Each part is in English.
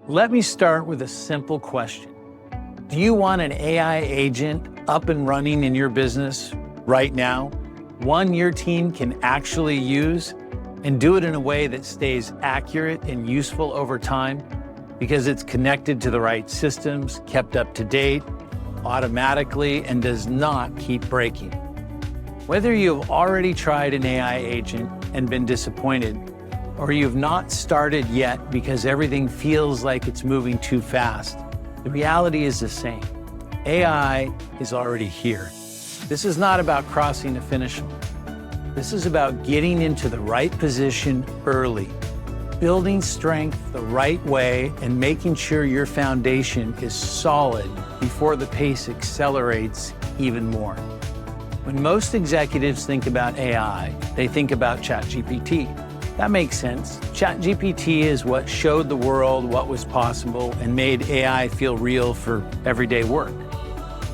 Let me start with a simple question. Do you want an AI agent up and running in your business right now? One your team can actually use and do it in a way that stays accurate and useful over time because it's connected to the right systems, kept up to date, automatically, and does not keep breaking. Whether you've already tried an AI agent and been disappointed, or you've not started yet because everything feels like it's moving too fast, the reality is the same. AI is already here. This is not about crossing the finish line. This is about getting into the right position early, building strength the right way, and making sure your foundation is solid before the pace accelerates even more. When most executives think about AI, they think about ChatGPT. That makes sense. ChatGPT is what showed the world what was possible and made AI feel real for everyday work.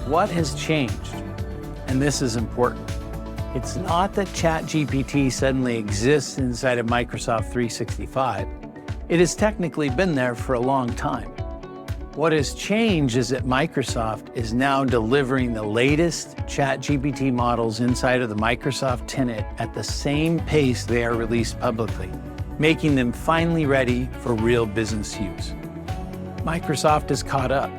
What has changed? And this is important. It's not that ChatGPT suddenly exists inside of Microsoft 365. It has technically been there for a long time. What has changed is that Microsoft is now delivering the latest ChatGPT models inside of the Microsoft tenant at the same pace they are released publicly, making them finally ready for real business use. Microsoft is caught up.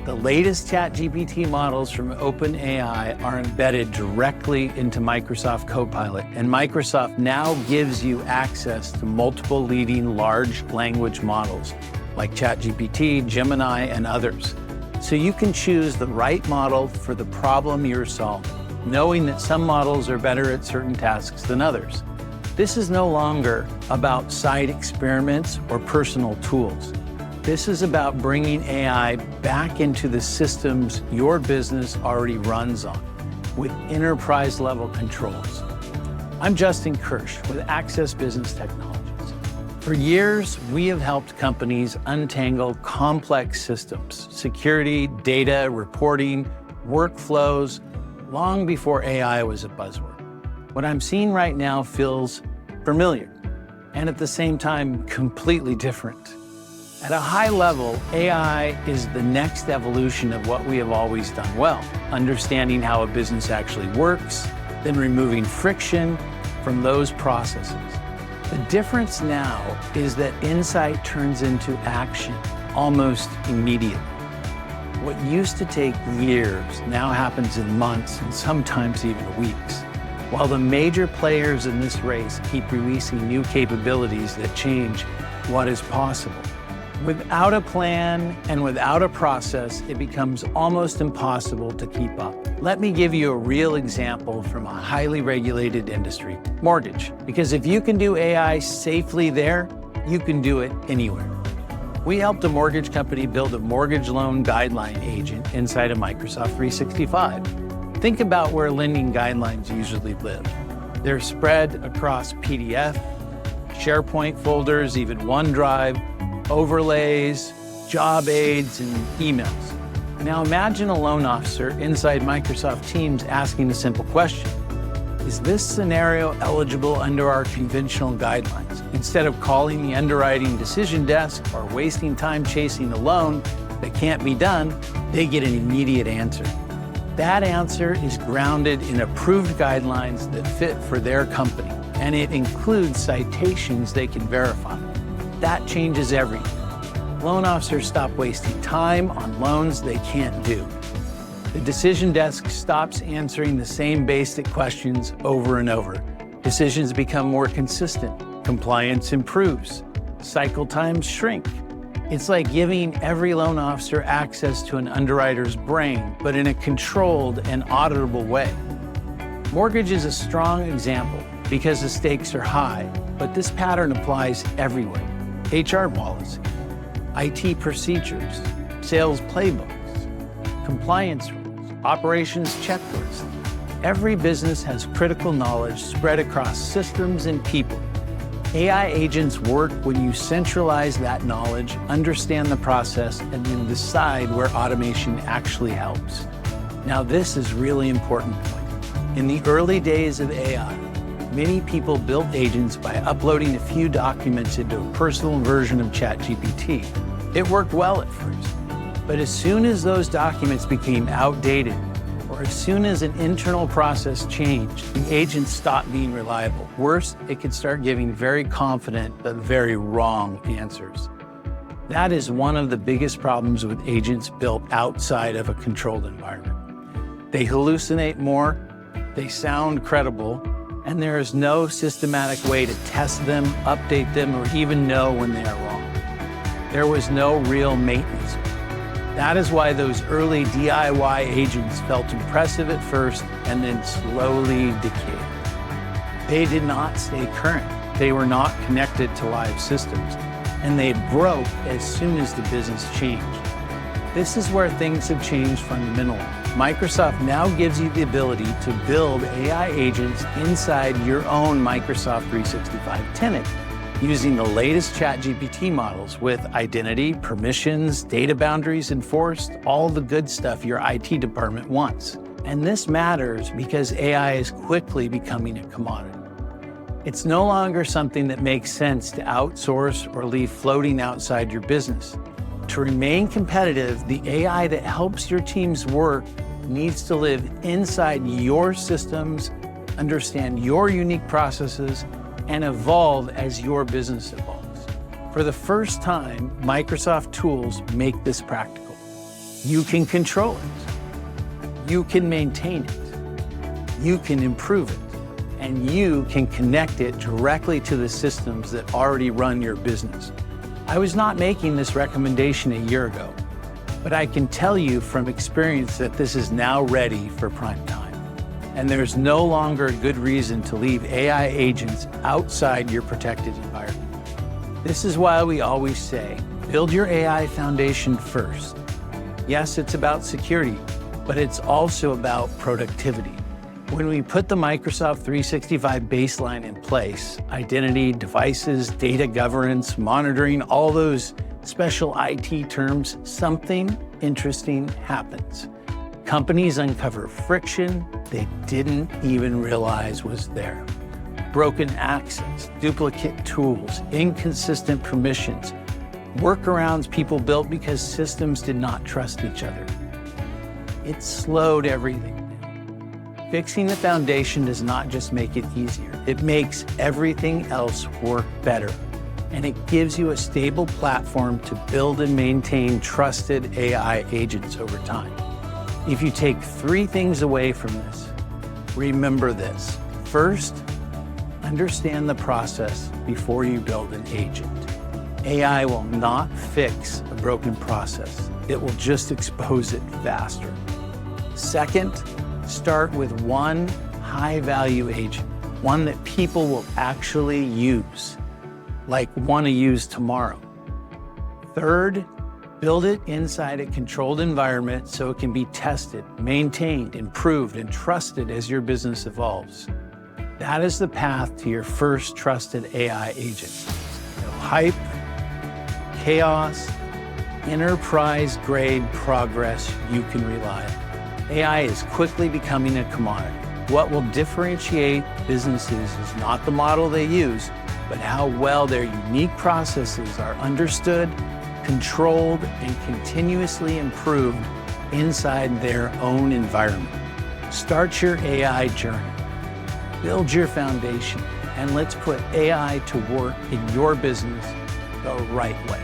The latest ChatGPT models from OpenAI are embedded directly into Microsoft Copilot, and Microsoft now gives you access to multiple leading large language models like ChatGPT, Gemini, and others. So you can choose the right model for the problem you're solving, knowing that some models are better at certain tasks than others. This is no longer about side experiments or personal tools. This is about bringing AI back into the systems your business already runs on, with enterprise-level controls. I'm Justin Kirsch with Access Business Technologies. For years, we have helped companies untangle complex systems, security, data, reporting, workflows, long before AI was a buzzword. What I'm seeing right now feels familiar, and at the same time, completely different. At a high level, AI is the next evolution of what we have always done well, understanding how a business actually works, then removing friction from those processes. The difference now is that insight turns into action almost immediately. What used to take years now happens in months and sometimes even weeks, while the major players in this race keep releasing new capabilities that change what is possible. Without a plan and without a process, it becomes almost impossible to keep up. Let me give you a real example from a highly regulated industry, mortgage. Because if you can do AI safely there, you can do it anywhere. We helped a mortgage company build a mortgage loan guideline agent inside of Microsoft 365. Think about where lending guidelines usually live. They're spread across PDF, SharePoint folders, even OneDrive, overlays, job aids, and emails. Now imagine a loan officer inside Microsoft Teams asking a simple question. Is this scenario eligible under our conventional guidelines? Instead of calling the underwriting decision desk or wasting time chasing a loan that can't be done, they get an immediate answer. That answer is grounded in approved guidelines that fit for their company, and it includes citations they can verify. That changes everything. Loan officers stop wasting time on loans they can't do. The decision desk stops answering the same basic questions over and over. Decisions become more consistent. Compliance improves. Cycle times shrink. It's like giving every loan officer access to an underwriter's brain, but in a controlled and auditable way. Mortgage is a strong example because the stakes are high, but this pattern applies everywhere. HR policy, IT procedures, sales playbooks, compliance rules, operations checklists. Every business has critical knowledge spread across systems and people. AI agents work when you centralize that knowledge, understand the process, and then decide where automation actually helps. Now, this is really important point. In the early days of AI, many people built agents by uploading a few documents into a personal version of ChatGPT. It worked well at first, but as soon as those documents became outdated, or as soon as an internal process changed, the agent stopped being reliable. Worse, it could start giving very confident but very wrong answers. That is one of the biggest problems with agents built outside of a controlled environment. They hallucinate more, they sound credible, and there is no systematic way to test them, update them, or even know when they are wrong. There was no real maintenance. That is why those early DIY agents felt impressive at first and then slowly decayed. They did not stay current. They were not connected to live systems, and they broke as soon as the business changed. This is where things have changed fundamentally. Microsoft now gives you the ability to build AI agents inside your own Microsoft 365 tenant using the latest ChatGPT models with identity, permissions, data boundaries enforced, all the good stuff your IT department wants. And this matters because AI is quickly becoming a commodity. It's no longer something that makes sense to outsource or leave floating outside your business. To remain competitive, the AI that helps your teams work needs to live inside your systems, understand your unique processes, and evolve as your business evolves. For the first time, Microsoft tools make this practical. You can control it, you can maintain it, you can improve it, and you can connect it directly to the systems that already run your business. I was not making this recommendation a year ago, but I can tell you from experience that this is now ready for prime time. And there's no longer a good reason to leave AI agents outside your protected environment. This is why we always say, build your AI foundation first. Yes, it's about security, but it's also about productivity. When we put the Microsoft 365 baseline in place, identity, devices, data governance, monitoring, all those special IT terms, something interesting happens. Companies uncover friction they didn't even realize was there. Broken access, duplicate tools, inconsistent permissions, workarounds people built because systems did not trust each other. It slowed everything down. Fixing the foundation does not just make it easier, it makes everything else work better. And it gives you a stable platform to build and maintain trusted AI agents over time. If you take 3 things away from this, remember this. First, understand the process before you build an agent. AI will not fix a broken process. It will just expose it faster. Second, start with one high-value agent, one that people will actually use, like want to use tomorrow. Third, build it inside a controlled environment so it can be tested, maintained, improved, and trusted as your business evolves. That is the path to your first trusted AI agent. No hype, chaos, enterprise-grade progress you can rely on. AI is quickly becoming a commodity. What will differentiate businesses is not the model they use, but how well their unique processes are understood, controlled, and continuously improved inside their own environment. Start your AI journey. Build your foundation, and let's put AI to work in your business the right way.